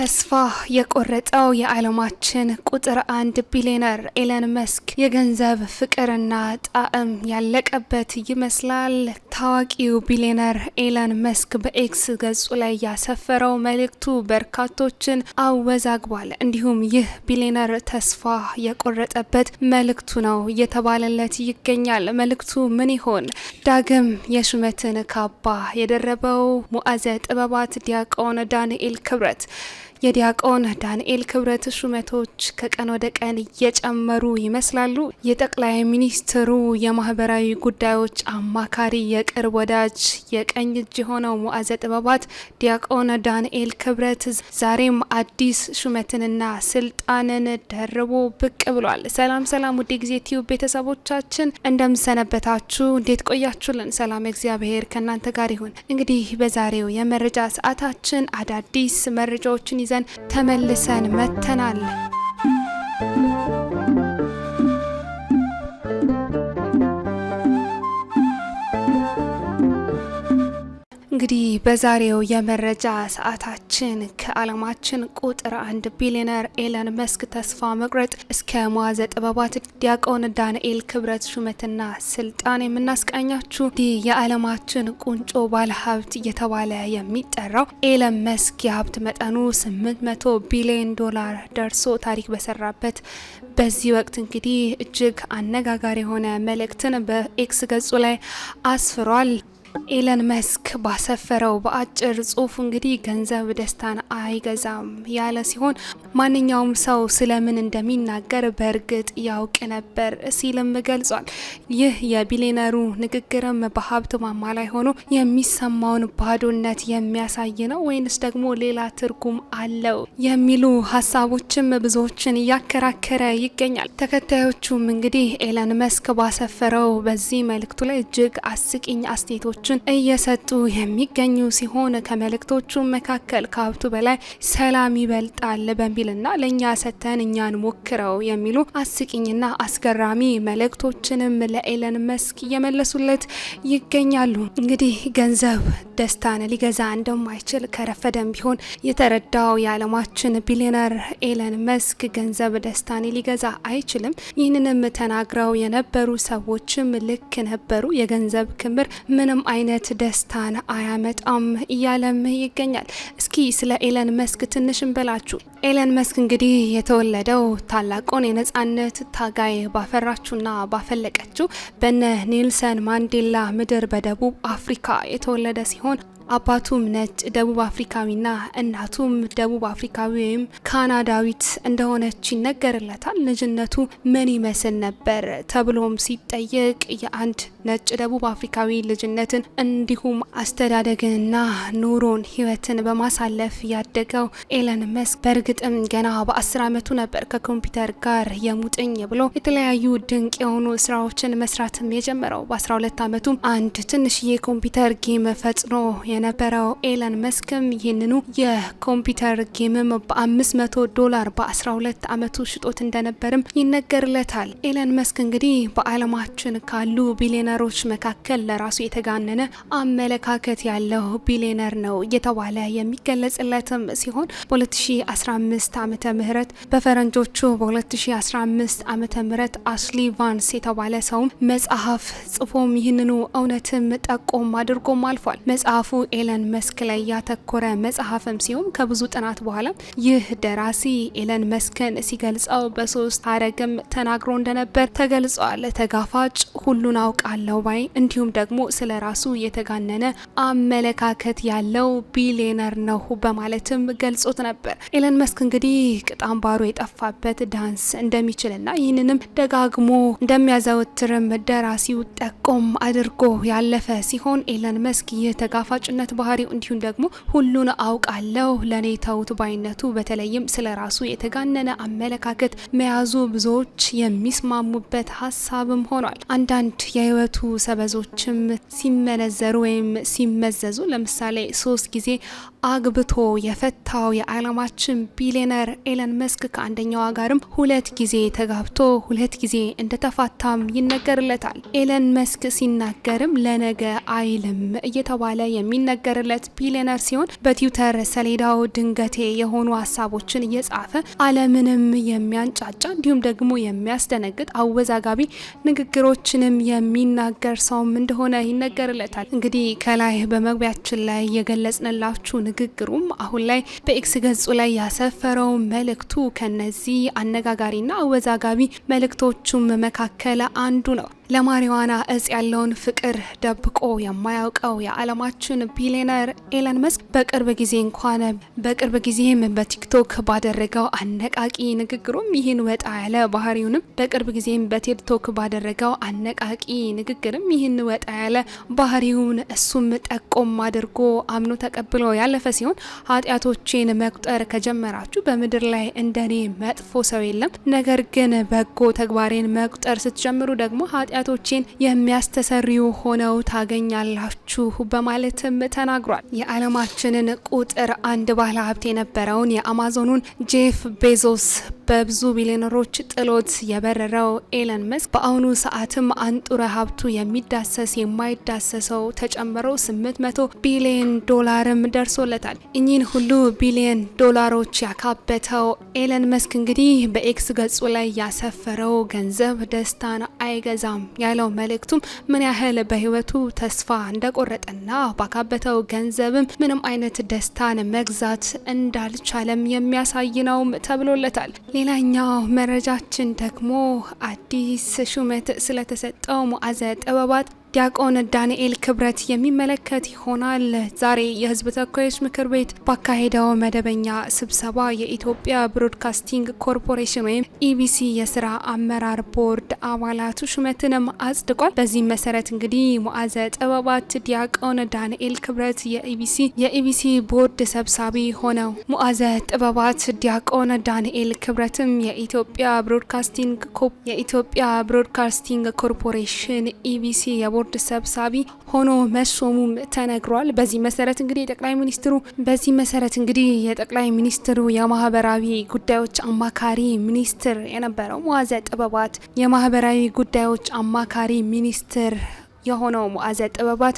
ተስፋ የቆረጠው የዓለማችን ቁጥር 1 ቢሊየነር ኤለን መስክ የገንዘብ ፍቅርና ጣዕም ያለቀበት ይመስላል። ታዋቂው ቢሊየነር ኤለን መስክ በኤክስ ገጹ ላይ ያሰፈረው መልእክቱ በርካቶችን አወዛግቧል። እንዲሁም ይህ ቢሊየነር ተስፋ የቆረጠበት መልእክቱ ነው እየተባለለት ይገኛል። መልእክቱ ምን ይሆን? ዳግም የሹመትን ካባ የደረበው ሙዓዘ ጥበባት ዲያቆን ዳንኤል ክብረት የዲያቆን ዳንኤል ክብረት ሹመቶች ከቀን ወደ ቀን እየጨመሩ ይመስላሉ። የጠቅላይ ሚኒስትሩ የማህበራዊ ጉዳዮች አማካሪ የቅርብ ወዳጅ የቀኝ እጅ የሆነው ሙዓዘ ጥበባት ዲያቆን ዳንኤል ክብረት ዛሬም አዲስ ሹመትንና ስልጣንን ደርቦ ብቅ ብሏል። ሰላም ውድ ጊዜ ቲዩብ ቤተሰቦቻችን እንደምሰነበታችሁ፣ እንዴት ቆያችሁልን? ሰላም እግዚአብሔር ከእናንተ ጋር ይሁን። እንግዲህ በዛሬው የመረጃ ሰዓታችን አዳዲስ መረጃዎችን ይዘን ተመልሰን መተናል። እንግዲህ በዛሬው የመረጃ ሰዓታችን ከዓለማችን ቁጥር 1 ቢሊየነር ኤለን መስክ ተስፋ መቁረጥ እስከ ሙዓዘ ጥበባት ዲያቆን ዳንኤል ክብረት ሹመትና ስልጣን የምናስቃኛችሁ የዓለማችን ቁንጮ ባለሀብት እየተባለ የሚጠራው ኤለን መስክ የሀብት መጠኑ $800 ቢሊዮን ደርሶ ታሪክ በሰራበት በዚህ ወቅት እንግዲህ እጅግ አነጋጋሪ የሆነ መልእክትን በኤክስ ገጹ ላይ አስፍሯል። ኤለን መስክ ባሰፈረው በአጭር ጽሁፍ እንግዲህ ገንዘብ ደስታን አይገዛም ያለ ሲሆን ማንኛውም ሰው ስለምን እንደሚናገር በእርግጥ ያውቅ ነበር ሲልም ገልጿል። ይህ የቢሊየነሩ ንግግርም በሀብት ማማ ላይ ሆኖ የሚሰማውን ባዶነት የሚያሳይ ነው ወይንስ ደግሞ ሌላ ትርጉም አለው የሚሉ ሀሳቦችም ብዙዎችን እያከራከረ ይገኛል። ተከታዮቹም እንግዲህ ኤለን መስክ ባሰፈረው በዚህ መልእክቱ ላይ እጅግ አስቂኝ አስተያየቶች እየሰጡ የሚገኙ ሲሆን ከመልእክቶቹ መካከል ከሀብቱ በላይ ሰላም ይበልጣል በሚልና ለእኛ ሰተን እኛን ሞክረው የሚሉ አስቂኝና አስገራሚ መልእክቶችንም ለኤለን መስክ እየመለሱለት ይገኛሉ። እንግዲህ ገንዘብ ደስታን ሊገዛ እንደማይችል ከረፈደም ቢሆን የተረዳው የዓለማችን ቢሊየነር ኤለን መስክ ገንዘብ ደስታን ሊገዛ አይችልም። ይህንንም ተናግረው የነበሩ ሰዎችም ልክ ነበሩ። የገንዘብ ክምር ምንም አይነት ደስታን አያመጣም እያለም ይገኛል። እስኪ ስለ ኤለን መስክ ትንሽ እንበላችሁ። ኤለን መስክ እንግዲህ የተወለደው ታላቁን የነጻነት ታጋይ ባፈራችውና ባፈለቀችው በነ ኔልሰን ማንዴላ ምድር በደቡብ አፍሪካ የተወለደ ሲሆን አባቱም ነጭ ደቡብ አፍሪካዊና እናቱም ደቡብ አፍሪካዊ ወይም ካናዳዊት እንደሆነች ይነገርለታል። ልጅነቱ ምን ይመስል ነበር ተብሎም ሲጠየቅ የአንድ ነጭ ደቡብ አፍሪካዊ ልጅነትን እንዲሁም አስተዳደግንና ኑሮን ህይወትን በማሳለፍ ያደገው ኤለን መስክ በእርግጥም ገና በ10 ዓመቱ ነበር ከኮምፒውተር ጋር የሙጥኝ ብሎ የተለያዩ ድንቅ የሆኑ ስራዎችን መስራትም የጀመረው። በ12 ዓመቱም አንድ ትንሽዬ ኮምፒውተር ጌም ፈጽኖ የነበረው ኤለን መስክም ይህንኑ የኮምፒውተር ጌምም $500 በ12 ዓመቱ ሽጦት እንደነበርም ይነገርለታል። ኤለን መስክ እንግዲህ በዓለማችን ካሉ ቢሊየነሮች መካከል ለራሱ የተጋነነ አመለካከት ያለው ቢሊየነር ነው እየተባለ የሚገለጽለትም ሲሆን በ2015 ዓመተ ምህረት በፈረንጆቹ በ2015 ዓመተ ምህረት አሽሊ ቫንስ የተባለ ሰውም መጽሐፍ ጽፎም ይህንኑ እውነትም ጠቆም አድርጎም አልፏል። መጽሐፉ ኤለን መስክ ላይ ያተኮረ መጽሐፍም ሲሆን ከብዙ ጥናት በኋላ ይህ ደራሲ ኤለን መስክን ሲገልጸው በ3 ሐረግም ተናግሮ እንደነበር ተገልጿል። ተጋፋጭ፣ ሁሉን አውቃለሁ ባይ እንዲሁም ደግሞ ስለ ራሱ የተጋነነ አመለካከት ያለው ቢሊየነር ነው በማለትም ገልጾት ነበር። ኤለን መስክ እንግዲህ ቅጣምባሩ የጠፋበት ዳንስ እንደሚችልና ይህንንም ደጋግሞ እንደሚያዘወትርም ደራሲው ጠቆም አድርጎ ያለፈ ሲሆን ኤለን መስክ ይህ ተጋፋጭ ባህሪው እንዲሁም ደግሞ ሁሉን አውቃለሁ ለኔ ተውት ባይነቱ በተለይም ስለ ራሱ የተጋነነ አመለካከት መያዙ ብዙዎች የሚስማሙበት ሀሳብም ሆኗል። አንዳንድ የህይወቱ ሰበዞችም ሲመነዘሩ ወይም ሲመዘዙ ለምሳሌ 3 ጊዜ አግብቶ የፈታው የዓለማችን ቢሊየነር ኤለን መስክ ከአንደኛዋ ጋርም 2 ጊዜ ተጋብቶ 2 ጊዜ እንደተፋታም ይነገርለታል። ኤለን መስክ ሲናገርም ለነገ አይልም እየተባለ የሚነ የሚነገርለት ቢሊዮነር ሲሆን በትዊተር ሰሌዳው ድንገቴ የሆኑ ሀሳቦችን እየጻፈ ዓለምንም የሚያንጫጫ እንዲሁም ደግሞ የሚያስደነግጥ አወዛጋቢ ንግግሮችንም የሚናገር ሰውም እንደሆነ ይነገርለታል። እንግዲህ ከላይ በመግቢያችን ላይ የገለጽንላችሁ ንግግሩም አሁን ላይ በኤክስ ገጹ ላይ ያሰፈረው መልእክቱ ከነዚህ አነጋጋሪና አወዛጋቢ መልእክቶቹም መካከል አንዱ ነው። ለማሪዋና እጽ ያለውን ፍቅር ደብቆ የማያውቀው የዓለማችን ቢሊዮነር ኤለን መስክ በቅርብ ጊዜም በቲክቶክ ባደረገው አነቃቂ ንግግሩም ይህን ወጣ ያለ ባህሪውንም ወጣ ያለ ባህሪውን እሱም ጠቆም አድርጎ አምኖ ተቀብሎ ያለፈ ሲሆን ኃጢአቶቼን መቁጠር ከጀመራችሁ በምድር ላይ እንደኔ መጥፎ ሰው የለም፣ ነገር ግን በጎ ተግባሬን መቁጠር ስትጀምሩ ደግሞ ኃጢአቶቼን የሚያስተሰርዩ ሆነው ታገኛላችሁ በማለትም ተናግሯል። የዓለማችንን ቁጥር አንድ ባለ ሀብት የነበረውን የአማዞኑን ጄፍ ቤዞስ በብዙ ቢሊዮነሮች ጥሎት የበረረው ኤለን መስክ በአሁኑ ሰዓትም አንጡረ ሀብቱ የሚዳሰስ የማይዳሰሰው ተጨምሮ 800 ቢሊዮን ዶላርም ደርሶለታል። እኚህን ሁሉ ቢሊዮን ዶላሮች ያካበተው ኤለን መስክ እንግዲህ በኤክስ ገጹ ላይ ያሰፈረው ገንዘብ ደስታን አይገዛም ያለው መልእክቱም ምን ያህል በህይወቱ ተስፋ እንደቆረጠና ባካበተው ገንዘብም ምንም አይነት ደስታን መግዛት እንዳልቻለም የሚያሳይ ነው ተብሎለታል። ሌላኛው መረጃችን ደግሞ አዲስ ሹመት ስለተሰጠው ሙዓዘ ጥበባት ዲያቆን ዳንኤል ክብረት የሚመለከት ይሆናል። ዛሬ የህዝብ ተወካዮች ምክር ቤት ባካሄደው መደበኛ ስብሰባ የኢትዮጵያ ብሮድካስቲንግ ኮርፖሬሽን ወይም ኢቢሲ የስራ አመራር ቦርድ አባላቱ ሹመትንም አጽድቋል። በዚህ መሰረት እንግዲህ ሙዓዘ ጥበባት ዲያቆን ዳንኤል ክብረት የኢቢሲ ቦርድ ሰብሳቢ ሆነው ሙዓዘ ጥበባት ዲያቆን ዳንኤል ክብረትም የኢትዮጵያ ብሮድካስቲንግ ኮርፖሬሽን ኢቢሲ ቦርድ ሰብሳቢ ሆኖ መሾሙም ተነግሯል። በዚህ መሰረት እንግዲህ የጠቅላይ ሚኒስትሩ የማህበራዊ ጉዳዮች አማካሪ ሚኒስትር የነበረው ሙዓዘ ጥበባት የማህበራዊ ጉዳዮች አማካሪ ሚኒስትር የሆነው ሙዓዘ ጥበባት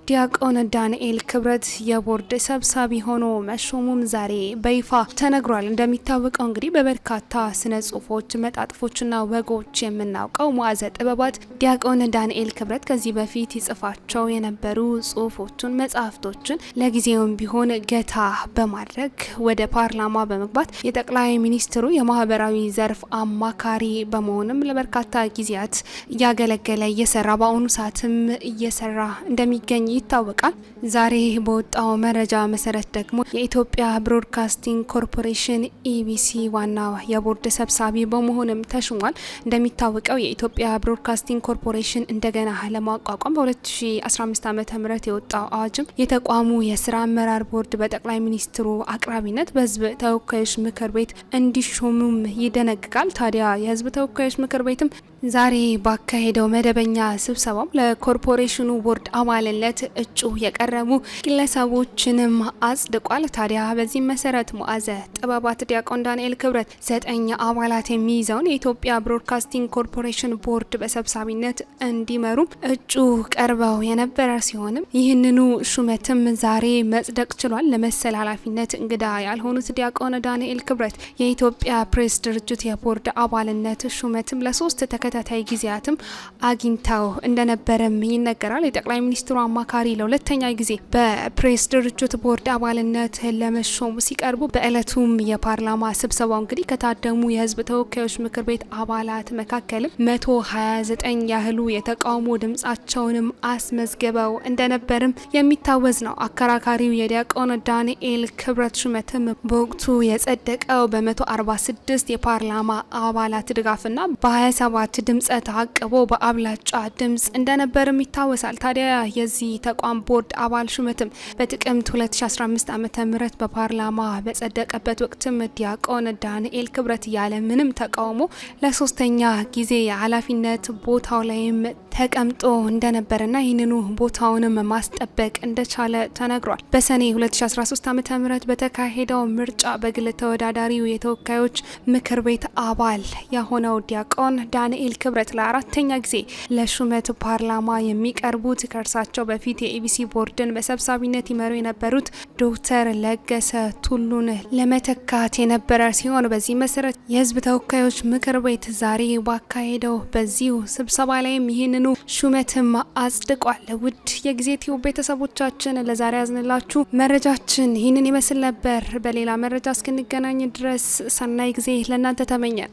ዲያቆን ዳንኤል ክብረት የቦርድ ሰብሳቢ ሆኖ መሾሙም ዛሬ በይፋ ተነግሯል። እንደሚታወቀው እንግዲህ በበርካታ ስነ ጽሁፎች፣ መጣጥፎችና ወጎች የምናውቀው ሙዓዘ ጥበባት ዲያቆን ዳንኤል ክብረት ከዚህ በፊት ይጽፋቸው የነበሩ ጽሁፎችን፣ መጽሐፍቶችን ለጊዜውም ቢሆን ገታ በማድረግ ወደ ፓርላማ በመግባት የጠቅላይ ሚኒስትሩ የማህበራዊ ዘርፍ አማካሪ በመሆንም ለበርካታ ጊዜያት እያገለገለ እየሰራ በአሁኑ ሰዓትም እየሰራ እንደሚገኝ ይታወቃል። ዛሬ በወጣው መረጃ መሰረት ደግሞ የኢትዮጵያ ብሮድካስቲንግ ኮርፖሬሽን ኢቢሲ ዋና የቦርድ ሰብሳቢ በመሆንም ተሹሟል። እንደሚታወቀው የኢትዮጵያ ብሮድካስቲንግ ኮርፖሬሽን እንደገና ለማቋቋም በ2015 ዓ.ም የወጣው አዋጅም የተቋሙ የስራ አመራር ቦርድ በጠቅላይ ሚኒስትሩ አቅራቢነት በህዝብ ተወካዮች ምክር ቤት እንዲሾሙም ይደነግጋል። ታዲያ የህዝብ ተወካዮች ምክር ቤትም ዛሬ ባካሄደው መደበኛ ስብሰባው ለኮርፖሬሽኑ ቦርድ አባልነት እጩ የቀረቡ ግለሰቦችንም አጽድቋል። ታዲያ በዚህ መሰረት ሙዓዘ ጥበባት ዲያቆን ዳንኤል ክብረት 9 አባላት የሚይዘውን የኢትዮጵያ ብሮድካስቲንግ ኮርፖሬሽን ቦርድ በሰብሳቢነት እንዲመሩ እጩ ቀርበው የነበረ ሲሆንም ይህንኑ ሹመትም ዛሬ መጽደቅ ችሏል። ለመሰል ኃላፊነት እንግዳ ያልሆኑት ዲያቆን ዳንኤል ክብረት የኢትዮጵያ ፕሬስ ድርጅት የቦርድ አባልነት ሹመትም ለ3 ተከታታይ ጊዜያትም አግኝተው እንደነበረም ይነገራል። የጠቅላይ ሚኒስትሩ አማካሪ ለሁለተኛ ጊዜ በፕሬስ ድርጅት ቦርድ አባልነት ለመሾም ሲቀርቡ በእለቱም የፓርላማ ስብሰባው እንግዲህ ከታደሙ የህዝብ ተወካዮች ምክር ቤት አባላት መካከልም 129 ያህሉ የተቃውሞ ድምጻቸውንም አስመዝግበው እንደነበርም የሚታወስ ነው። አከራካሪው የዲያቆን ዳንኤል ክብረት ሹመትም በወቅቱ የጸደቀው በ146 የፓርላማ አባላት ድጋፍና በ27 ድምጸ ተአቅቦ በአብላጫ ድምጽ እንደነበርም ይታወሳል። ታዲያ የዚህ ተቋም ቦርድ አባል ሹመትም በጥቅምት 2015 ዓ.ም በፓርላማ በጸደቀበት ወቅትም ዲያቆን ዳንኤል ክብረት ያለ ምንም ተቃውሞ ለሶስተኛ ጊዜ የኃላፊነት ቦታው ላይም ተቀምጦ እንደነበረና ይህንኑ ቦታውንም ማስጠበቅ እንደቻለ ተነግሯል። በሰኔ 2013 ዓ.ም በተካሄደው ምርጫ በግል ተወዳዳሪው የተወካዮች ምክር ቤት አባል የሆነው ዲያቆን ዳንኤል ዳንኤል ክብረት ለአራተኛ ጊዜ ለሹመት ፓርላማ የሚቀርቡት ከእርሳቸው በፊት የኢቢሲ ቦርድን በሰብሳቢነት ይመሩ የነበሩት ዶክተር ለገሰ ቱሉን ለመተካት የነበረ ሲሆን በዚህ መሰረት የህዝብ ተወካዮች ምክር ቤት ዛሬ ባካሄደው በዚሁ ስብሰባ ላይም ይህንኑ ሹመትም አጽድቋል። ውድ የጊዜ ቲዩብ ቤተሰቦቻችን ለዛሬ ያዝንላችሁ መረጃችን ይህንን ይመስል ነበር። በሌላ መረጃ እስክንገናኝ ድረስ ሰናይ ጊዜ ለእናንተ ተመኘን።